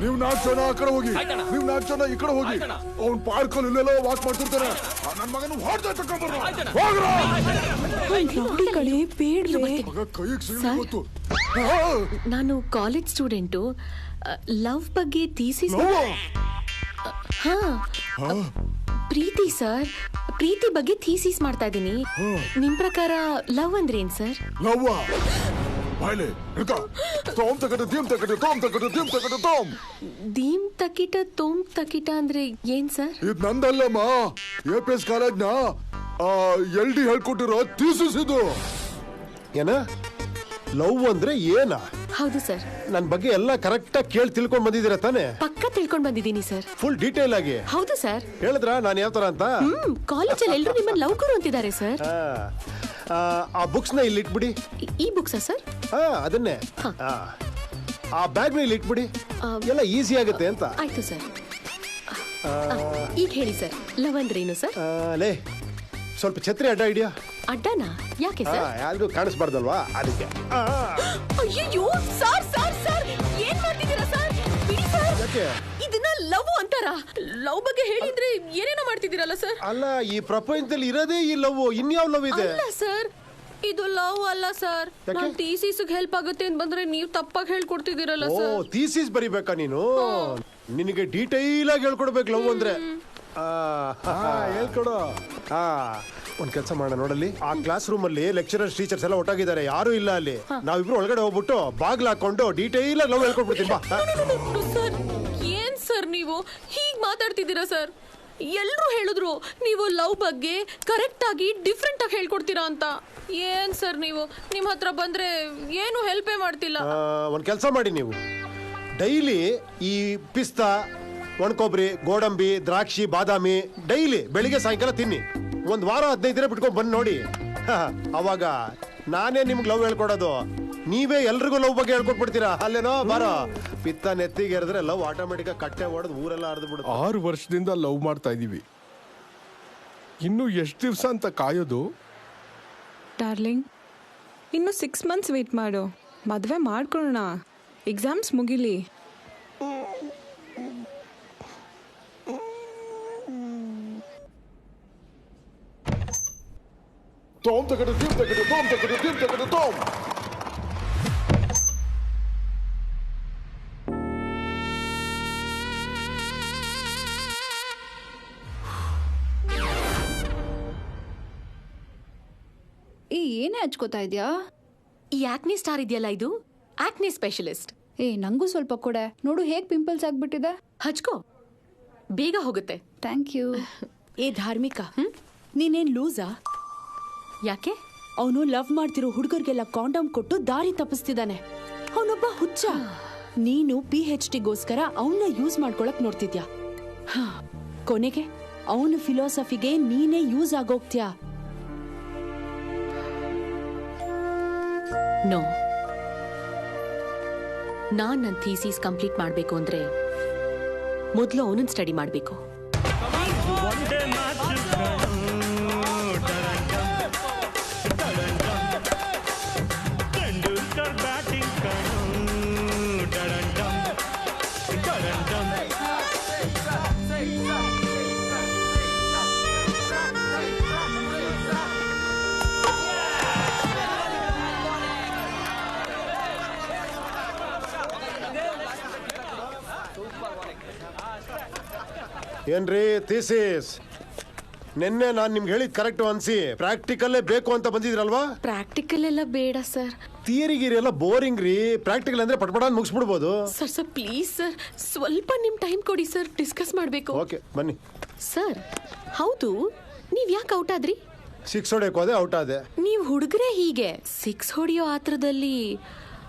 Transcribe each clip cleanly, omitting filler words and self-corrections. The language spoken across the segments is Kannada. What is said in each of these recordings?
ನೀವು 4 ಜನ ಆ ಕಡೆ ಹೋಗಿ, ನೀವು 4 ಜನ ಈ ಕಡೆ ಹೋಗಿ. ಅವ್ನ್ ಪಾರ್ಕಲ್ಲಿ ಇಲ್ಲೆಲ್ಲ ವಾಕ್ ಮಾಡ್ತಿರ್ತಾನೆ. ನನ್ನ ಮಗನ ಹೊಡೆದ ತಕೊಂಡ್ಬರ್ರ. ನಾನು ಕಾಲೇಜ್ ಸ್ಟೂಡೆಂಟು. ಲವ್ ಬಗ್ಗೆ ಥೀಸಿಸ್. ಪ್ರೀತಿ ಸರ್, ಪ್ರೀತಿ ಬಗ್ಗೆ ಥೀಸಿಸ್ ಮಾಡ್ತಾ ಇದ್ದೀನಿ. ನಿಮ್ ಪ್ರಕಾರ ಲವ್ ಅಂದ್ರೆ ಏನ್ ಸರ್? ಲವ್ ಬಾಯ್ಲೆ ಹಿಡ್ಕ. ತೋಮ್ ತಕಟ ದೀಮ್ ತಕಟ ತೋಮ್ ತಕಟ ದೀಮ್ ತಕಟ ತೋಮ್. ದೀಮ್ ತಕಿಟ ತೋಮ್ ತಕಿಟ ಅಂದ್ರೆ ಏನ್ ಸರ್? ಇದು ನಂದಲ್ಲಮ್ಮ, APS ಕಾಲೇಜ್ನ LD ಹೇಳ್ಕೊಟ್ಟಿರೋ ಥೀಸಿಸ್ ಇದು. ಏನ ಲವ್ ಅಂದ್ರೆ ಏನ? ಹೌದು ಸರ್. ನನ್ ಬಗ್ಗೆ ಎಲ್ಲ ಕರೆಕ್ಟ್ ಆಗಿ ಕೇಳಿ ತಿಳ್ಕೊಂಡ್ ಬಂದಿದ್ದೀರಾ ತಾನೆ? ಪಕ್ಕ ತಿಳ್ಕೊಂಡ್ ಬಂದಿದ್ದೀನಿ ಸರ್. ಫುಲ್ ಡೀಟೇಲ್ ಆಗಿ? ಹೌದು ಸರ್. ಹೇಳಿದ್ರ ನಾನು ಯಾವ ತರ ಅಂತ? ಕಾಲೇಜಲ್ಲಿ ಎಲ್ಲರೂ ನಿಮ್ಮನ್ನ ಲವ್ ಗುರು ಅಂತಿದ್ದಾರೆ ಸರ್. ಆ ಬುಕ್ಸ್ ನ ಇಲ್ಲಿ ಇಟ್ಬಿಡಿ. ಈ ಬುಕ್ಸಾ ಸರ್? ಅದನ್ನೇ. ಆ ಬ್ಯಾಗ್ ನ ಇಲ್ಲಿ ಇಟ್ಬಿಡಿ, ಎಲ್ಲ ಈಸಿ ಆಗುತ್ತೆ ಅಂತ. ಆಯ್ತು ಸರ್. ಈಗ ಹೇಳಿ ಸರ್, ಲವ್ ಅಂದ್ರೆ ಏನು ಸರ್? ಲೇ ಸ್ವಲ್ಪ ಛತ್ರಿ ಅಡ್ಡ ಹಿಡಿಯಾ. ಅಡ್ಡನಾ? ಯಾಕೆ ಸರ್? ಯಾರು ಕಾಣಿಸ್ಬಾರ್ದಲ್ವಾ ಅದಕ್ಕೆ. ಅಯ್ಯೋ ಸರ್ ಸರ್ ಸರ್, ಏನ್ ಮಾಡ್ತಿದ್ದೀರಾ ಸರ್? ಬಿಡಿ ಸರ್. ಯಾಕೆ ಇದನ್ನ ಲವ್ ಅಂತಾರ? ಲವ್ ಬಗ್ಗೆ ಹೇಳಿದ್ರೆ ಏನೇನೋ ಮಾಡ್ತಿದ್ದೀರಲ್ಲ ಸರ್. ಅಲ್ಲ, ಈ ಪ್ರಪಂಚದಲ್ಲಿ ಇರೋದೇ ಈ ಲವ್, ಇನ್ಯಾವ ಲವ್ ಇದೆ? ಅಲ್ಲ ಸರ್, ಇದು ಲವ್ ಅಲ್ಲ ಸರ್. ನಾನು ಥೀಸಿಸ್ಗೆ ಹೆಲ್ಪ್ ಆಗುತ್ತೆ ಅಂತ ಬಂದ್ರೆ ನೀವು ತಪ್ಪಾಗಿ ಹೇಳ್ಕೊಡ್ತಿದ್ದೀರಲ್ಲ ಸರ್. ಓ, ಥೀಸಿಸ್ ಬರಿಬೇಕಾ ನೀನು? ನಿನಗೆ ಡೀಟೈಲ್ ಆಗಿ ಹೇಳ್ಕೊಡ್ಬೇಕು ಲವ್ ಅಂದ್ರೆ. ಹೇಳ್ಕೊಡು. ಒಂದ್ ಕೆಲಸ ಮಾಡೋಣ ನೋಡಲ್ಲಿ, ಆ ಕ್ಲಾಸ್ ರೂಮ್ ಅಲ್ಲಿ ಲೆಕ್ಚರರ್ಸ್ ಟೀಚರ್ಸ್ ಎಲ್ಲ ಒಟ್ಟಾಗಿದ್ದಾರೆ, ಯಾರು ಇಲ್ಲ ಅಲ್ಲಿ. ನಾವಿಬ್ರು ಒಳಗಡೆ ಹೋಗ್ಬಿಟ್ಟು ಬಾಗ್ಲ ಹಾಕೊಂಡು ಡೀಟೈಲ್ ಆಗಿ ಲವ್ ಹೇಳ್ಕೊಡ್ಬಿಡ್ತೀನಿ ಬಾ. ಸರ್ ಏನ್ ಸರ್ ನೀವು ಹೀಗ್ ಮಾತಾಡ್ತಿದ್ದೀರಾ ಸರ್? ಎಲ್ರು ಹೇಳಿದ್ರು ನೀವು ಲವ್ ಬಗ್ಗೆ ಕರೆಕ್ಟ್ ಆಗಿ ಡಿಫ್ರೆಂಟ್ ಆಗಿ ಹೇಳ್ಕೊಡ್ತೀರಾ ಅಂತ. ಏನ್ ಸರ್ ನೀವು ನಿಮ್ ಹತ್ರ ಬಂದ್ರೆ ಏನು ಹೆಲ್ಪೇ ಮಾಡ್ತಿಲ್ಲ. ಒಂದ್ ಕೆಲಸ ಮಾಡಿ, ನೀವು ಡೈಲಿ ಈ ಪಿಸ್ತಾ, ಒಣಕೊಬ್ಬರಿ, ಗೋಡಂಬಿ, ದ್ರಾಕ್ಷಿ, ಬಾದಾಮಿ ಡೈಲಿ ಬೆಳಿಗ್ಗೆ ಸಾಯಂಕಾಲ ತಿನ್ನಿ. ಒಂದ್ ವಾರ 15 ದಿನ ಬಿಟ್ಕೊಂಡ್ ಬಂದ್ ನೋಡಿ. ಅವಾಗ ನಾನೇ ನಿಮ್ಗೆ ಲವ್ ಹೇಳ್ಕೊಡೋದು, ನೀವೇ ಎಲ್ರಿಗೂ ಲವ್ ಬಗ್ಗೆ ಹೇಳ್ಕೊಟ್ಬಿಡ್ತೀರಾ. ಅಲ್ಲೇನೋ ಬಾರೋ, ಪಿತ್ತ ನೆತ್ತಿಗೆ ಎರೆದ್ರೆ ಲವ್ ಆಟೋಮೆಟಿಕ್ ಕಟ್ಟೆ ಹೊಡೆದು ಊರೆಲ್ಲ ಹರಿದು ಬಿಡುತ್ತೆ. 6 ವರ್ಷದಿಂದ ಲವ್ ಮಾಡ್ತಾ ಇದೀವಿ, ಇನ್ನು ಎಷ್ಟು ದಿವಸ ಅಂತ ಕಾಯೋದು? ಡಾರ್ಲಿಂಗ್, ಇನ್ನು 6 months ವೇಟ್ ಮಾಡು, ಮದುವೆ ಮಾಡ್ಕೊಳ್ಳೋಣ, ಎಕ್ಸಾಮ್ಸ್ ಮುಗಿಲಿ. ತೋಮ್ ತಕಟ ದೀಮ್ ತಕಟ ತೋಮ್ ತಕಟ ದೀಮ್ ತಕಟ ತೋಮ್. ಏನೇ ಹಚ್ಕೋತಾ ಇದ್ಯಾ? ಈ ಆಕ್ನೆ ಸ್ಟಾರ್ ಇದೆಯಲ್ಲ, ಇದು ಆಕ್ನೆ ಸ್ಪೆಷಲಿಸ್ಟ್. ನಂಗೂ ಸ್ವಲ್ಪ ಕೊಡೆ ನೋಡು, ಹೇಗ್ ಪಿಂಪಲ್ಸ್ ಆಗ್ಬಿಟ್ಟಿದೆ. ಹಚ್ಕೋ, ಬೇಗ ಹೋಗುತ್ತೆ. Thank you. ಧಾರ್ಮಿಕ, ನೀನೇನ್ ಲೂಸಾ? ಯಾಕೆ? ಅವನು ಲವ್ ಮಾಡ್ತಿರೋ ಹುಡುಗರಿಗೆಲ್ಲ ಕಾಂಡಮ್ ಕೊಟ್ಟು ದಾರಿ ತಪ್ಪಿಸ್ತಿದ್ದಾನೆ. ಅವನೊಬ್ಬ ಹುಚ್ಚ. ನೀನು PhDಗೋಸ್ಕರ ಅವನ್ನ ಯೂಸ್ ಮಾಡ್ಕೊಳಕ್ ನೋಡ್ತಿದ್ಯಾ. ಕೊನೆಗೆ ಅವನ ಫಿಲಾಸಫಿಗೆ ನೀನೇ ಯೂಸ್ ಆಗೋಗ್ತ್ಯಾ. ನೋ, ನಾನ್ ನನ್ನ ಥೀಸಿಸ್ ಕಂಪ್ಲೀಟ್ ಮಾಡ್ಬೇಕು ಅಂದ್ರೆ ಮೊದಲು ಅವನನ್ನ ಸ್ಟಡಿ ಮಾಡ್ಬೇಕು. ಏನ್ರಿ ಥೀಸಿಸ್? ನಿನ್ನೆ ನಾನು ನಿಮ್ಗೆ ಹೇಳಿದ್ ಕರೆಕ್ಟ್ ಅನ್ಸಿ ಪ್ರಾಕ್ಟಿಕಲ್ಲೇ ಬೇಕು ಅಂತ ಬಂದಿದ್ರಲ್ವಾ? ಪ್ರಾಕ್ಟಿಕಲ್ ಎಲ್ಲ ಬೇಡ ಸರ್. ಥಿಯರಿ ಗಿರಿ ಎಲ್ಲ ಬೋರಿಂಗ್ ರೀ. ಪ್ರಾಕ್ಟಿಕಲ್ ಅಂದ್ರೆ ಪಟ್ಪಡ ಮುಗಿಸ್ಬಿಡ್ಬೋದು. ಸರ್ ಸರ್ ಪ್ಲೀಸ್ ಸರ್, ಸ್ವಲ್ಪ ನಿಮ್ ಟೈಮ್ ಕೊಡಿ ಸರ್, ಡಿಸ್ಕಸ್ ಮಾಡ್ಬೇಕು. ಓಕೆ ಬನ್ನಿ. ಸರ್ ಹೌದು, ನೀವ್ ಯಾಕೆ ಔಟ್ ಆದ್ರಿ? 6 ಹೊಡೆಯಕ್ಕೆ ಹೋದೆ, ಔಟ್ ಆದೆ. ನೀವು ಹುಡುಗರೇ ಹೀಗೆ 6 ಹೊಡೆಯೋ ಆತ್ರದಲ್ಲಿ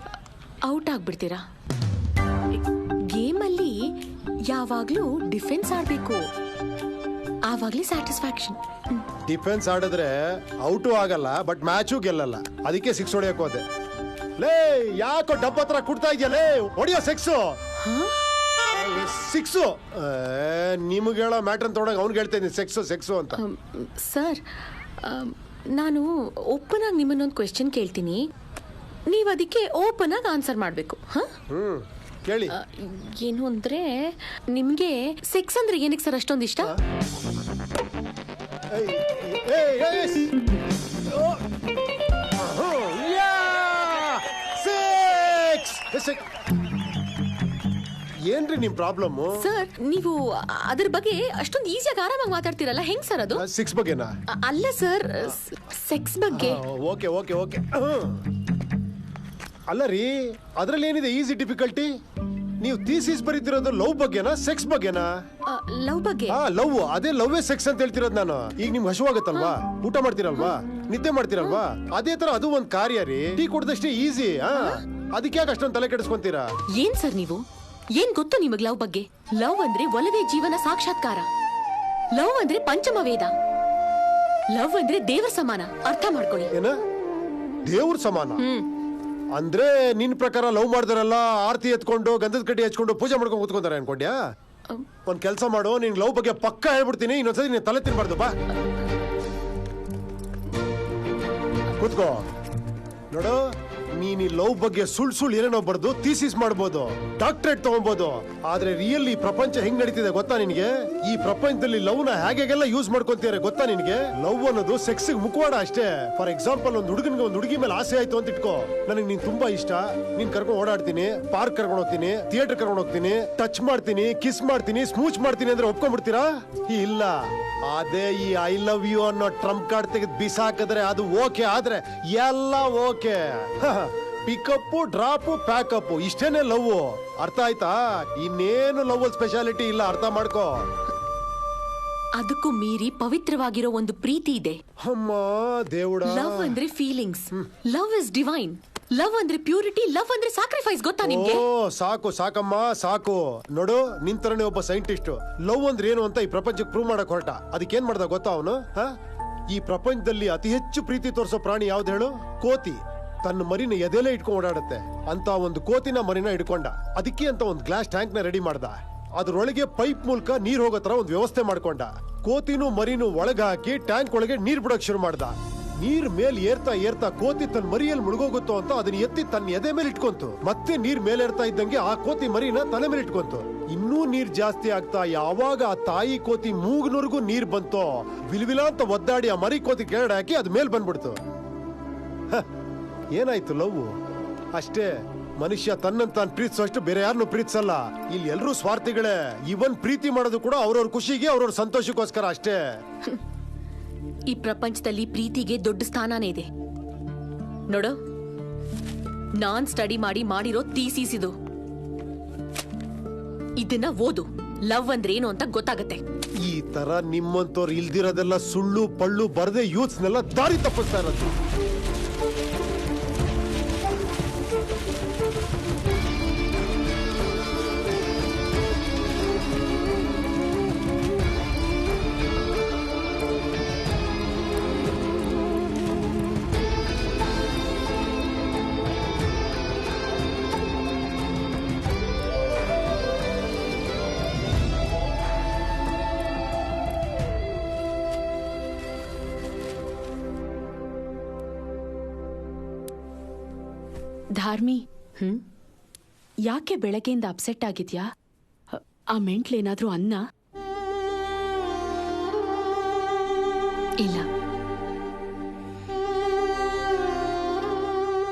ಔಟ್ ಆಗ್ಬಿಡ್ತೀರಾ? ಗೇಮ್ ಅಲ್ಲಿ ಯಾವಾಗ್ಲೂ ಡಿಫೆನ್ಸ್ ಆಡ್ಬೇಕು, ಆವಾಗ್ಲೇ ಸ್ಯಾಟಿಸ್ಫ್ಯಾಕ್ಷನ್. ಡಿಫೆನ್ಸ್ ಆಡಿದ್ರೆ ಔಟು ಆಗಲ್ಲ, ಬಟ್ ಮ್ಯಾಚು ಗೆಲ್ಲಲ್ಲ. ಅದಕ್ಕೆ 6 ಹೊಡೆಯಕ್ಕೆ ಹೋದೆ. ಲೇ ಯಾಕೋ ಡಬ್ಬ ಹತ್ರ ಕುಡ್ತಾ ಇದೆಯಲ್ಲೇ, ಹೊಡಿಯೋ 6 ನಿಮ್ಗೆ ಹೇಳೋ ಮ್ಯಾಟ್ರನ್ ತೊಗೊಂಡಾಗ ಅವ್ನಿಗೆ ಹೇಳ್ತೇನೆ 6 ಅಂತ. ಸರ್ ನಾನು ಓಪನ್ ಆಗಿ ನಿಮ್ಮನ್ನೊಂದು ಕ್ವೆಶ್ಚನ್ ಕೇಳ್ತೀನಿ, ನೀವು ಅದಕ್ಕೆ ಓಪನ್ ಆಗಿ ಆನ್ಸರ್ ಮಾಡಬೇಕು. ಕೇಳಿ. ಏನು ಅಂದ್ರೆ ನಿಮ್ಗೆ ಸೆಕ್ಸ್ ಅಂದ್ರೆ ಏನಕ್ಕೆ ಸರ್ ಅಷ್ಟೊಂದು ಇಷ್ಟ? ಏಯ್, ಏಯ್, ಏಯ್, ಓ, ಯಾ! Sex! ಏನ್ರಿ ನಿಮ್ ಪ್ರಾಬ್ಲಮ್? ಸರ್ ನೀವು ಅದ್ರ ಬಗ್ಗೆ ಅಷ್ಟೊಂದು ಈಸಿಯಾಗಿ ಆರಾಮಾಗಿ ಮಾತಾಡ್ತಿರಲ್ಲ, ಹೆಂಗ್ ಸರ್ ಅದು? ಸಿಕ್ಸ್ ಬಗ್ಗೆನಾ? ಅಲ್ಲ ಸರ್, ಸೆಕ್ಸ್ ಬಗ್ಗೆ. Okay okay okay. ಅಲ್ಲ ರೀ, ಅದ್ರಲ್ಲಿ ಏನಿದೆ ಈಸಿ ಡಿಫಿಕಲ್ಟಿ? ನೀವು ಥೀಸಿಸ್ ಬರೀತಿರೋದು ಲವ್ ಬಗ್ಗೆನಾ ಸೆಕ್ಸ್ ಬಗ್ಗೆನಾ? ಲವ್ ಬಗ್ಗೆ. ಲವ್, ಅದೇ ಲವ್ ಸೆಕ್ಸ್ ಅಂತ ಹೇಳ್ತಿರೋದು ನಾನು. ಈಗ ನಿಮ್ಗೆ ಹಸುವಾಗತ್ತಲ್ವಾ, ಊಟ ಮಾಡ್ತೀರಲ್ವಾ, ನಿದ್ದೆ ಮಾಡ್ತೀರಲ್ವಾ, ಅದೇ ತರ ಅದು ಒಂದ್ ಕಾರ್ಯ ರೀ. ಟೀ ಕುಡ್ದಷ್ಟೇ ಈಸಿ. ಅದಕ್ಕೆ ಯಾಕೆ ಅಷ್ಟೊಂದು ತಲೆ ಕೆಡಿಸ್ಕೊಂತೀರಾ? ಏನ್ ಸರ್ ನೀವು, ಏನ್ ಗೊತ್ತು ನಿಮಗ್ ಲವ್ ಬಗ್ಗೆ? ಲವ್ ಅಂದ್ರೆ ಒಲವೇ ಜೀವನ ಸಾಕ್ಷಾತ್ಕಾರ. ಲವ್ ಅಂದ್ರೆ ಪಂಚಮ ವೇದ. ಲವ್ ಅಂದ್ರೆ ದೇವರ ಸಮಾನ. ಅರ್ಥ ಮಾಡ್ಕೊಳ್ಳಿ. ಏನ ದೇವ್ರ ಸಮಾನ? ಅಂದ್ರೆ ನಿನ್ ಪ್ರಕಾರ ಲವ್ ಮಾಡಿದಾರಲ್ಲ ಆರತಿ ಎತ್ಕೊಂಡು ಗಂಧದ ಕಡ್ಡಿ ಹಚ್ಕೊಂಡು ಪೂಜೆ ಮಾಡ್ಕೊಂಡು ಕೂತ್ಕೊಂತಾರೆ ಅನ್ಕೊಂಡ್ಯಾ? ಒಂದ್ ಕೆಲ್ಸ ಮಾಡು, ನಿನ್ ಲವ್ ಬಗ್ಗೆ ಪಕ್ಕ ಹೇಳ್ಬಿಡ್ತೀನಿ, ಇನ್ನೊಂದ್ಸತಿ ನೀನ್ ತಲೆ ತಿನ್ಬಾರ್ದು. ಬಾ ಕೂತ್ಕೋ. ನೋಡು, ನೀನ್ ಈ ಲವ್ ಬಗ್ಗೆ ಸುಳ್ಳು ಏನೇನೋ ಬರ್ದು ಥೀಸಿಸ್ ಮಾಡ್ಬೋದು, ಡಾಕ್ಟರೇಟ್ ತಗೊಬೋದು. ಆದ್ರೆ ರಿಯಲ್ ಈ ಪ್ರಪಂಚ ಹೆಂಗ್ ನಡೀತಿದೆ ಗೊತ್ತಾ ನಿನ್ಗೆ? ಈ ಪ್ರಪಂಚದಲ್ಲಿ ಲವ್ ನ ಹೇಗೆಲ್ಲ ಯೂಸ್ ಮಾಡ್ಕೊಂತೀರಾ ಗೊತ್ತಾ ನಿನ್ಗೆ? ಲವ್ ಅನ್ನೋದು ಸೆಕ್ಸ್ ಮುಖವಾಡ ಅಷ್ಟೇ. ಫಾರ್ ಎಕ್ಸಾಂಪಲ್, ಒಂದ್ ಹುಡುಗನ್ಗೆ ಒಂದ್ ಹುಡುಗಿ ಮೇಲೆ ಆಸೆ ಆಯ್ತು ಅಂತ ಇಟ್ಕೋ. ನನಗೆ ನೀನ್ ತುಂಬಾ ಇಷ್ಟ, ನೀನ್ ಕರ್ಕೊಂಡು ಓಡಾಡ್ತೀನಿ, ಪಾರ್ಕ್ ಕರ್ಕೊಂಡು ಹೋಗ್ತೀನಿ, ಥಿಯೇಟರ್ ಕರ್ಕೊಂಡು ಹೋಗ್ತೀನಿ, ಟಚ್ ಮಾಡ್ತೀನಿ, ಕಿಸ್ ಮಾಡ್ತೀನಿ, ಸ್ಮೂಚ್ ಮಾಡ್ತೀನಿ ಅಂದ್ರೆ ಒಪ್ಕೊಂಡ್ಬಿಡ್ತೀರಾ? ಇಲ್ಲ. ಅದೇ ಈ ಐ ಲವ್ ಯು ಅನ್ನೋ ಟ್ರಂಪ್ ಕಾರ್ಡ್ ತೆಗೆದು ಬಿಸಾಕಿದ್ರೆ ಅದು ಓಕೆ. ಆದ್ರೆ ಎಲ್ಲ ಓಕೆ. ಪಿಕಪ್, ಡ್ರಾಪ್, ಪ್ಯಾಕಪ್, ಇಷ್ಟೇನೆ ಲವ್. ಅರ್ಥ ಆಯ್ತಾ? ಇನ್ನೇನು ಲವ್ ಸ್ಪೆಷಾಲಿಟಿ ಇಲ್ಲ, ಅರ್ಥ ಮಾಡ್ಕೋ. ಅದಕ್ಕೂ ಮೀರಿ ಪವಿತ್ರವಾಗಿರೋ ಒಂದು ಪ್ರೀತಿ ಇದೆ. ಅಮ್ಮ ದೇವ್ಡ. ಲವ್ ಅಂದ್ರೆ feelings. Love is divine. Love ಅಂದ್ರೆ ಪ್ಯೂರಿಟಿ. ಲವ್ ಅಂದ್ರೆ ಸ್ಯಾಕ್ರಿಫೈಸ್. ಗೊತ್ತಾ ನಿಮ್ಗೆ? ಓ ಸಾಕು ಸಾಕಮ್ಮ ಸಾಕು. ನೋಡು, ನಿಂತರನೇ ಒಬ್ಬ ಸೈಂಟಿಸ್ಟ್ ಲವ್ ಅಂದ್ರೆ ಏನು ಅಂತ ಈ ಪ್ರಪಂಚಕ್ಕೆ ಪ್ರೂವ್ ಮಾಡಕ್ ಹೊರಟ. ಅದಕ್ಕೇನ್ ಮಾಡ್ದ ಗೊತ್ತಾ ಅವನು? ಈ ಪ್ರಪಂಚದಲ್ಲಿ ಅತಿ ಹೆಚ್ಚು ಪ್ರೀತಿ ತೋರಿಸೋ ಪ್ರಾಣಿ ಯಾವ್ದು ಹೇಳು? ಕೋತಿ. ತನ್ನ ಮರಿನ ಎದೆಲೆ ಇಟ್ಕೊಂಡು ಓಡಾಡುತ್ತೆ ಅಂತ ಒಂದು ಕೋತಿನ ಮರಿನ ಇಟ್ಕೊಂಡ. ಅದಕ್ಕೆ ಅಂತ ಒಂದು ಗ್ಲಾಸ್ ಟ್ಯಾಂಕ್ ನ ರೆಡಿ ಮಾಡ್ದ. ಅದ್ರೊಳಗೆ ಪೈಪ್ ಮೂಲಕ ನೀರ್ ಹೋಗೋ ತರ ಒಂದು ವ್ಯವಸ್ಥೆ ಮಾಡ್ಕೊಂಡ. ಕೋತಿನೂ ಮರಿನೂ ಒಳಗ ಹಾಕಿ ಟ್ಯಾಂಕ್ ಒಳಗೆ ನೀರ್ ಬಿಡಕ್ ಶುರು ಮಾಡ್ದ. ನೀರ್ ಮೇಲ್ ಏರ್ತಾ ಏರ್ತಾ ಕೋತಿ ತನ್ನ ಮರಿಯಲ್ಲಿ ಮುಳುಗೋಗುತ್ತೋ ಅಂತ ಅದನ್ನ ಎತ್ತಿ ತನ್ನ ಎದೆ ಮೇಲೆ ಇಟ್ಕೊಂತು. ಮತ್ತೆ ನೀರ್ ಮೇಲೆ ಏರ್ತಾ ಇದ್ದಂಗೆ ಆ ಕೋತಿ ಮರಿನ ತಲೆ ಮೇಲೆ ಇಟ್ಕೊಂತು. ಇನ್ನೂ ನೀರ್ ಜಾಸ್ತಿ ಆಗ್ತಾ ಯಾವಾಗ ಆ ತಾಯಿ ಕೋತಿ ಮೂಗ್ನವರೆಗೂ ನೀರ್ ಬಂತೋ, ವಿಲ್ವಿಲ ಅಂತ ಒದ್ದಾಡಿ ಆ ಮರಿ ಕೋತಿ ಕೆಳಗಡೆ ಹಾಕಿ ಅದ್ ಮೇಲ್ ಬಂದ್ಬಿಡ್ತು. ಏನಾಯ್ತು ಲವ್? ಅಷ್ಟೇ. ಮನುಷ್ಯ ತನ್ನಂತ ತಾನು ಪ್ರೀತಿಸೋಷ್ಟು ಬೇರೆ ಯಾರನ್ನು ಪ್ರೀತಿಸಲ್ಲ. ಇಲ್ಲಿ ಎಲ್ರೂ ಸ್ವಾರ್ಥಿಗಳೇ. ಇವನ್ ಪ್ರೀತಿ ಮಾಡೋದು ಕೂಡ ಅವ್ರವ್ರ ಖುಷಿಗೆ, ಅವ್ರವ್ರ ಸಂತೋಷಕ್ಕೋಸ್ಕರ ಅಷ್ಟೇ. ಈ ಪ್ರಪಂಚದಲ್ಲಿ ಪ್ರೀತಿಗೆ ದೊಡ್ಡ ಸ್ಥಾನನೇ ಇದೆ. ನೋಡು, ನಾನ್ ಸ್ಟಡಿ ಮಾಡಿರೋ ಥೀಸಿಸ್ ಇದು. ಇದನ್ನ ಓದು. ಲವ್ ಅಂದ್ರೆ ಏನು ಅಂತ ಗೊತ್ತಾಗತ್ತೆ. ಈ ತರ ನಿಮ್ಮಂತವ್ರು ಇಲ್ದಿರೋದೆಲ್ಲ ಸುಳ್ಳು ಪಳ್ಳು ಬರದೆ ಯೂತ್ಸ್ನೆಲ್ಲ ದಾರಿ ತಪ್ಪಿಸ್ತಾ ಇರೋದು. ಧಾರ್ಮಿ, ಯಾಕೆ ಬೆಳಗ್ಗೆಯಿಂದ ಅಪ್ಸೆಟ್ ಆಗಿದ್ಯಾ? ಆ ಮೆಂಟ್ಲೇನಾದ್ರೂ ಅನ್ನ? ಇಲ್ಲ.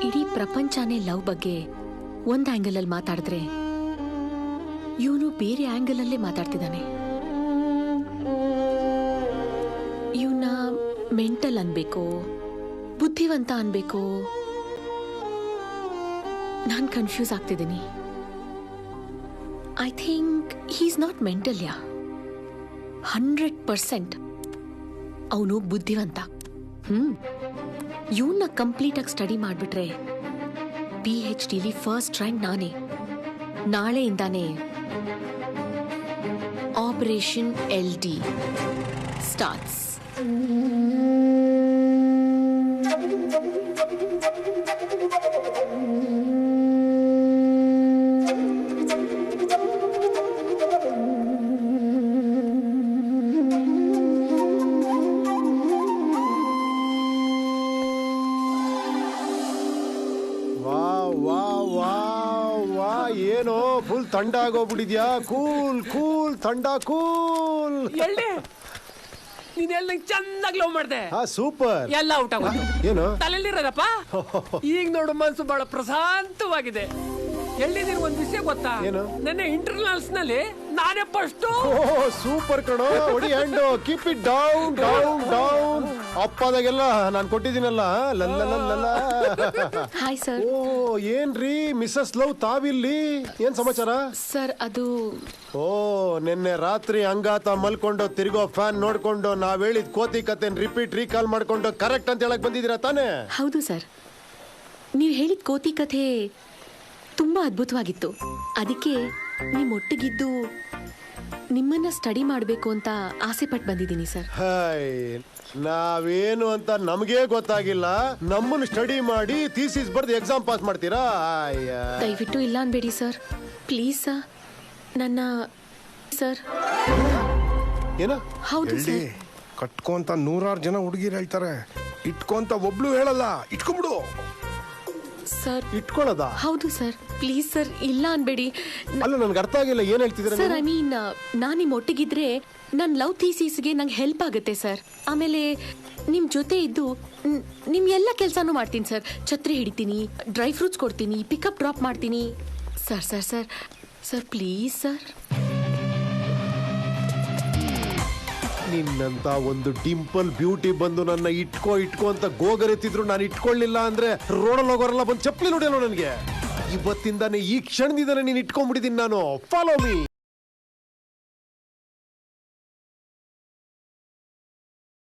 ಇಡೀ ಪ್ರಪಂಚನೇ ಲವ್ ಬಗ್ಗೆ ಒಂದ್ ಆಂಗಲ್ ಅಲ್ಲಿ ಮಾತಾಡಿದ್ರೆ ಇವನು ಬೇರೆ ಆಂಗಲ್ ಅಲ್ಲೇ ಮಾತಾಡ್ತಿದ್ದಾನೆ. ಇವನ್ನ ಮೆಂಟಲ್ ಅನ್ಬೇಕು, ಬುದ್ಧಿವಂತ ಅನ್ಬೇಕು, ನಾನ್ ಕನ್ಫ್ಯೂಸ್ ಆಗ್ತಿದ್ದೀನಿ. I think he is not mental. 100% ಅವನು ಬುದ್ಧಿವಂತ. ಇವನ್ನ ಕಂಪ್ಲೀಟ್ ಆಗಿ ಸ್ಟಡಿ ಮಾಡ್ಬಿಟ್ರೆ PhD ಫಸ್ಟ್ ರ್ಯಾಂಕ್ ನಾನೇ. ನಾಳೆಯಿಂದಾನೇ ಆಪರೇಷನ್ LD ಸ್ಟಾರ್ಟ್ಸ್. ಏನೋ ಫುಲ್ ತಂಡ ಆಗೋಗ್ಬಿಟ್ಟಿದ್ಯಾ? ಕೂಲ್ ಕೂಲ್ ತಂಡ ಕೂಲ್. ಎಳ್ಳೆ ನೀನ್ ಎಲ್ಲ ಚೆನ್ನಾಗಿ ಲವ್ ಮಾಡ್ದೆ. ಹಾ ಸೂಪರ್. ಎಲ್ಲ ಔಟ್ ಆಗೋದು. ಏನು ತಲೆಯಲ್ಲಿರೋದಪ್ಪ. ಈಗ ನೋಡು ಮನ್ಸು ಬಹಳ ಪ್ರಶಾಂತವಾಗಿದೆ. ಎಳ್ಳಿ ನಿನ್ ಒಂದ್ ವಿಷಯ ಗೊತ್ತಾ? ಏನು? ನನ್ನ ಇಂಟರ್ನಲ್ಸ್ ನಲ್ಲಿ ನಾನೇ ಫಸ್ಟ್. ಓ ಸೂಪರ್ ಕಣೋ. ಹೊಡಿ hand. Keep it down down down. ಅಪ್ಪದಾಗೆಲ್ಲ ನಾನು ಕೊಟ್ಟಿದ್ದೀನಲ್ಲ. ಲಲ್ಲ. Hi sir. ಓ ಏನ್ರಿ ಮಿಸಸ್ ಲವ್ ತಾವಿಲ್ಲಿ? ಏನ್ ಸಮಾಚಾರ? ಸರ್ ಅದು ಓ ನಿನ್ನೆ ರಾತ್ರಿ ಹಂಗಾತ ಮಲ್ಕೊಂಡು ತಿರ್ಗೋ ಫ್ಯಾನ್ ನೋಡ್ಕೊಂಡು ನಾವ್ ಹೇಳಿದ ಕೋತಿ ಕತೆನ್ ರಿಪೀಟ್ ರೀಕಾಲ್ ಮಾಡ್ಕೊಂಡು ಕರೆಕ್ಟ್ ಅಂತ ಹೇಳಕ್ ಬಂದಿದ್ದೀರಾ ತಾನೇ? ಹೌದು ಸರ್, ನೀವು ಹೇಳಿದ ಕೋತಿ ಕಥೆ ತುಂಬಾ ಅದ್ಭುತವಾಗಿತ್ತು. ಅದಕ್ಕೆ ನಿಮ್ಮೊಟ್ಟಿಗಿದ್ದು ನಿಮ್ಮನ್ನ ಸ್ಟಡಿ ಮಾಡಬೇಕು ಅಂತ ಆಸೆ ಪಟ್ಟು ಬಂದಿದ್ದೀನಿ ಸರ್. ಹಾಯ್ ನಾವೇನು ಅಂತ ನಮಗೇ ಗೊತ್ತಾಗಿಲ್ಲ, ನಮ್ಮನ್ನು ಸ್ಟಡಿ ಮಾಡಿ ಥೀಸಿಸ್ ಬರ್ದು ಎಕ್ಸಾಮ್ ಪಾಸ್ ಮಾಡ್ತೀರಾ? ದಯವಿಟ್ಟು ಇಲ್ಲ ಅನ್ಬೇಡಿ ಸರ್, ಪ್ಲೀಸ್ ಸರ್. ನನ್ನ ಸರ್. ಏನ? ಹೌದು ಸರ್. ಕಟ್ಕೊಂತ 100 ಜನ ಹುಡುಗಿರು ಹೇಳ್ತಾರೆ, ಇಟ್ಕೊಂತ ಒಬ್ಳು ಹೇಳಲ್ಲ. ಇಟ್ಕೊಂಡ್ಬಿಡು. ಸರ್ ಇಟ್ಕೊಳ್ಳೋದ? ಹೌದು ಸರ್, ಪ್ಲೀಸ್ ಸರ್, ಇಲ್ಲ ಅನ್ಬೇಡಿ. ಅಲ್ಲ ನನ್ಗೆ ಅರ್ಥ ಆಗಿಲ್ಲ, ಏನ್ ಹೇಳ್ತಿದ್ದೀರಾ ಸರ್, ಐ ಮೀನ್ ನಾನು ನಿಮ್ಮ ಒಟ್ಟಿಗಿದ್ರೆ ನನ್ನ ಲವ್ ಥೀಸಿಸ್ಗೆ ನಂಗೆ ಹೆಲ್ಪ್ ಆಗುತ್ತೆ ಸರ್. ಆಮೇಲೆ ನಿಮ್ಮ ಜೊತೆ ಇದ್ದು ನಿಮ್ಮ ಎಲ್ಲ ಕೆಲಸನೂ ಮಾಡ್ತೀನಿ ಸರ್. ಛತ್ರಿ ಹಿಡಿತೀನಿ, ಡ್ರೈ ಫ್ರೂಟ್ಸ್ ಕೊಡ್ತೀನಿ, ಪಿಕಪ್ ಡ್ರಾಪ್ ಮಾಡ್ತೀನಿ. Sir sir sir sir please sir. ನಿನ್ನಂತ ಒಂದು ಡಿಂಪಲ್ ಬ್ಯೂಟಿ ಬಂದು ನನ್ನ ಇಟ್ಕೋ ಅಂತ ಗೋಗರೆತ್ತಿದ್ರು ನಾನು ಇಟ್ಕೊಳ್ಳಿಲ್ಲ ಅಂದ್ರೆ ರೋಡಲ್ಲಿ ಹೋಗೋರೆಲ್ಲ ಬಂದು ಚಪ್ಪಲಿ ನೋಡಿಲ್ಲ ನನಗೆ. ಇವತ್ತಿಂದಾನೆ ಈ ಕ್ಷಣದಿಂದಾನೆ ನೀನು ಇಟ್ಕೊಂಡ್ಬಿಟ್ಟಿದ್ದೀನಿ ನಾನು. Follow me.